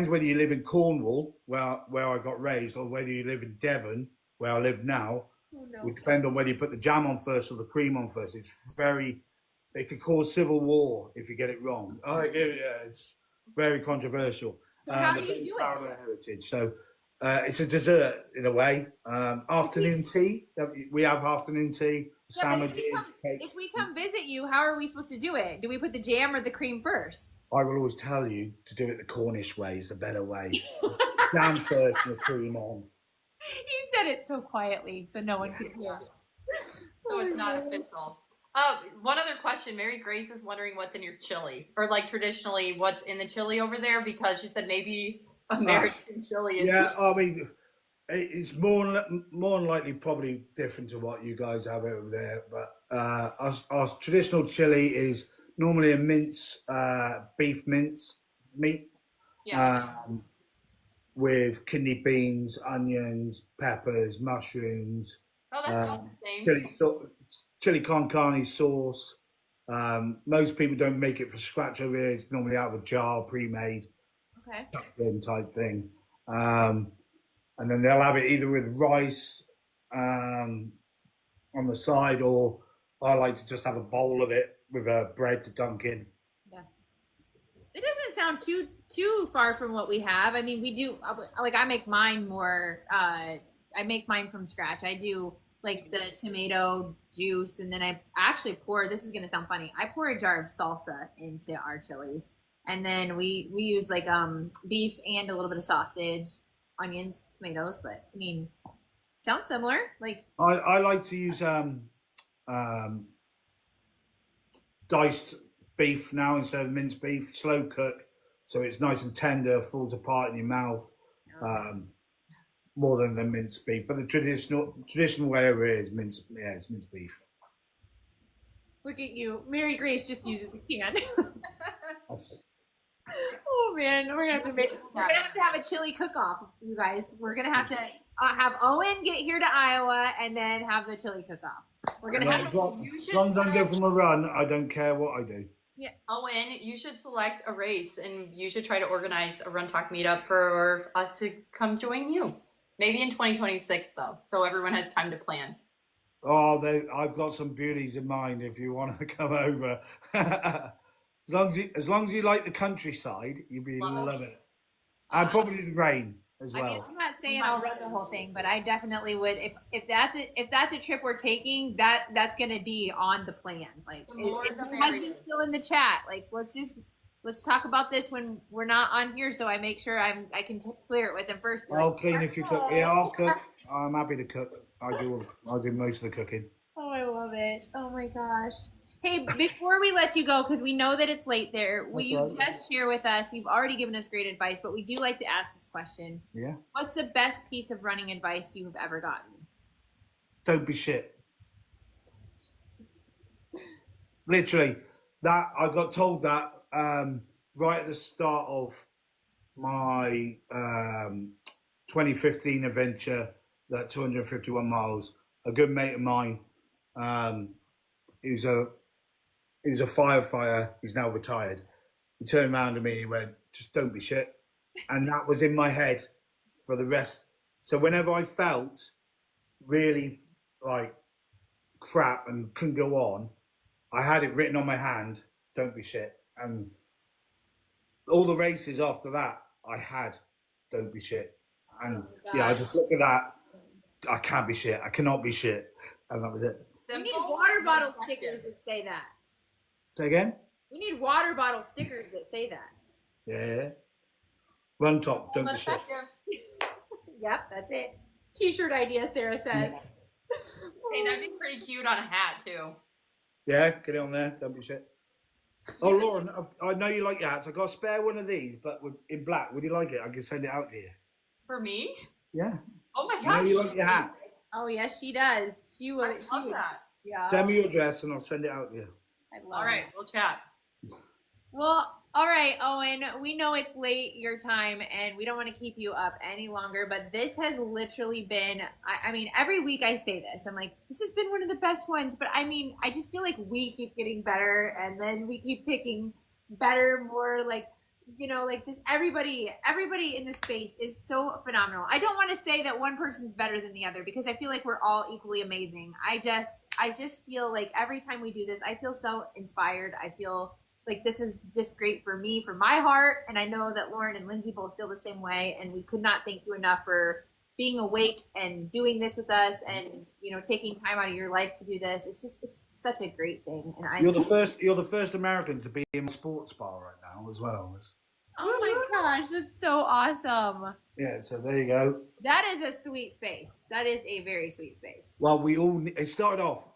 whether you live in Cornwall, where I got raised, or whether you live in Devon, where I live now. Oh, no. It would depend on whether you put the jam on first or the cream on first. It could cause civil war if you get it wrong. It's very controversial. So how do you do it? Proud of their heritage. So it's a dessert in a way. Afternoon tea. We have afternoon tea, sandwiches, cakes. If we come visit you, how are we supposed to do it? Do we put the jam or the cream first? I will always tell you to do it the Cornish way is the better way. Jam first and the cream on. He said it so quietly, so no one could hear. So it's not official. One other question. Mary Grace is wondering what's in your chili, or like traditionally what's in the chili over there, because she said maybe American chili is. Yeah, I mean, it's more than likely probably different to what you guys have over there. But our traditional chili is normally a beef mince meat, with kidney beans, onions, peppers, mushrooms. Oh, that's not the same. Chili con carne sauce. Most people don't make it from scratch over here. It's normally out of a jar, pre-made, tucked in type thing. And then they'll have it either with rice on the side, or I like to just have a bowl of it with bread to dunk in. Yeah. It doesn't sound too far from what we have. I mean, we do, like, I make mine more, I make mine from scratch. I do like the tomato juice, and then I actually this is gonna sound funny, I pour a jar of salsa into our chili, and then we use like beef and a little bit of sausage, onions, tomatoes. But I mean, sounds similar. Like I like to use diced beef now instead of minced beef, slow cook, so it's nice and tender, falls apart in your mouth. More than the minced beef, but the traditional way over here is minced beef. Look at you, Mary Grace just uses a can. Oh man, we're gonna have to have a chili cook-off, you guys. We're gonna have to have Owen get here to Iowa and then have the chili cook-off. We're gonna have as long as I go from a run, I don't care what I do. Yeah. Owen, you should select a race, and you should try to organize a Run Talk meetup for us to come join you. Maybe in 2026, though, so everyone has time to plan. Oh, I've got some beauties in mind if you want to come over. as long as you like the countryside, you'll be loving it. And probably the rain as well. I mean, I'm not saying I'll run the whole thing, but I definitely would. If that's a trip we're taking, that's gonna be on the plan. Like, my husband's still in the chat. Like, let's talk about this when we're not on here, so I make sure I can clear it with him first. I'll clean if you cook. Yeah, I'll cook. I'm happy to cook. I do most of the cooking. Oh, I love it. Oh my gosh. Hey, before we let you go, because we know that it's late there, will you just share with us, you've already given us great advice, but we do like to ask this question. Yeah. What's the best piece of running advice you've ever gotten? Don't be shit. Literally, that I got told that right at the start of my 2015 adventure, that 251 miles. A good mate of mine, he was a firefighter. He's now retired. He turned around to me and he went, "Just don't be shit." And that was in my head for the rest. So whenever I felt really like crap and couldn't go on, I had it written on my hand, "Don't be shit." And all the races after that, I had "Don't be shit." And I just look at that I can't be shit. I cannot be shit. And that was it. We need Simple, water bottle effective. stickers that say that. Say again? We need water bottle stickers that say that. Yeah. Run top, don't But be shit. effective. Yep, that's it. T-shirt idea, Sarah says. Hey, that'd be pretty cute on a hat too. Yeah, get it on there. Don't be shit. Oh, Lauren, I know you like your hats. I got a spare one of these, but in black. Would you like it? I can send it out to you. For me? Yeah. Oh my I gosh. know you like your hats. Oh yes, she does. She I would. love that. Yeah. Send me your address and I'll send it out to you. I love All right, it. we'll chat. Well, all right, Owen. We know it's late your time, and we don't want to keep you up any longer. But this has literally been. I mean, every week I say this. I'm like, this has been one of the best ones. But I mean, I just feel like we keep getting better, and then we keep picking better, more like. Like just everybody in this space is so phenomenal. I don't want to say that one person's better than the other because I feel like we're all equally amazing. I just feel like every time we do this, I feel so inspired. I feel like this is just great for me, for my heart. And I know that Lauren and Lindsay both feel the same way. And we could not thank you enough for being awake and doing this with us and, taking time out of your life to do this. It's such a great thing. And You're the first American to be in a sports bar right now as well. Oh my gosh, that's so awesome. Yeah, so there you go. That is a sweet space. That is a very sweet space. Well, it started off,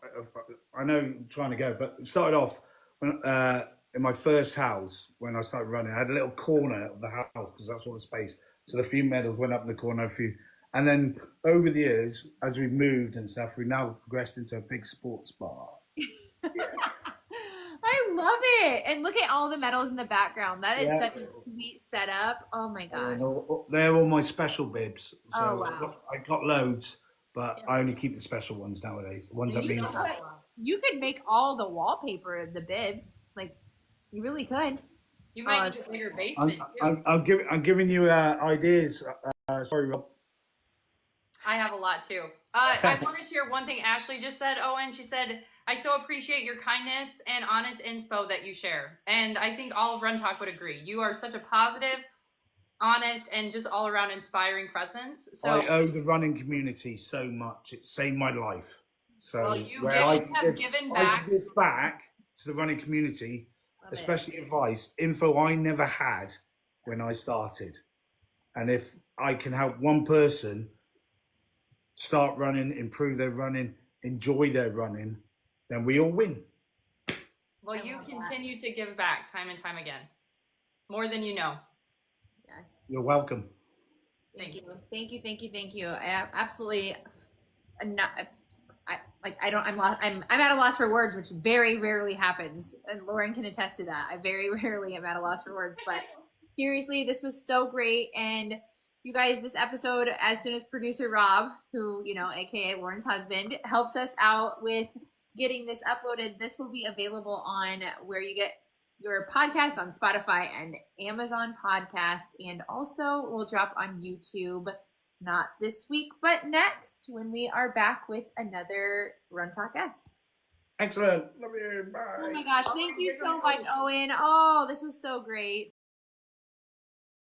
I know you're trying to go, but it started off when, in my first house when I started running. I had a little corner of the house because that's all the space. So the few medals went up in the corner, and then over the years, as we've moved and stuff, we've now progressed into a big sports bar. Yeah. I love it. And look at all the medals in the background. That is Yeah. such a sweet setup. Oh my God. They're all my special bibs. So Oh, wow. I got loads, but I only keep the special ones nowadays. The ones that mean. You could make all the wallpaper of the bibs. Like, you really could. You might need a bigger basement. I'm giving you ideas. Sorry, Rob. I have a lot too. I want to share one thing Ashley just said, Owen. She said, I so appreciate your kindness and honest inspo that you share. And I think all of Run Talk would agree. You are such a positive, honest, and just all around inspiring presence. So I owe the running community so much. It saved my life. So well, you I have given I back. can give back to the running community, Love especially advice, info I never had when I started. And if I can help one person start running, improve their running, enjoy their running, then we all win. Well, you continue to give back time and time again. More than you know. Yes. You're welcome. Thank you. Thank you. Thank you. Thank you. I absolutely not. I'm at a loss for words, which very rarely happens. And Lauren can attest to that. I very rarely am at a loss for words, but seriously, this was so great. And you guys, this episode, as soon as producer Rob, who, AKA Lauren's husband, helps us out with getting this uploaded, this will be available on where you get your podcast on Spotify and Amazon Podcast. And also will drop on YouTube, not this week, but next when we are back with another Run Talk S. Excellent. Love you. Bye. Oh my gosh. Thank you so much, Owen. Oh, this was so great.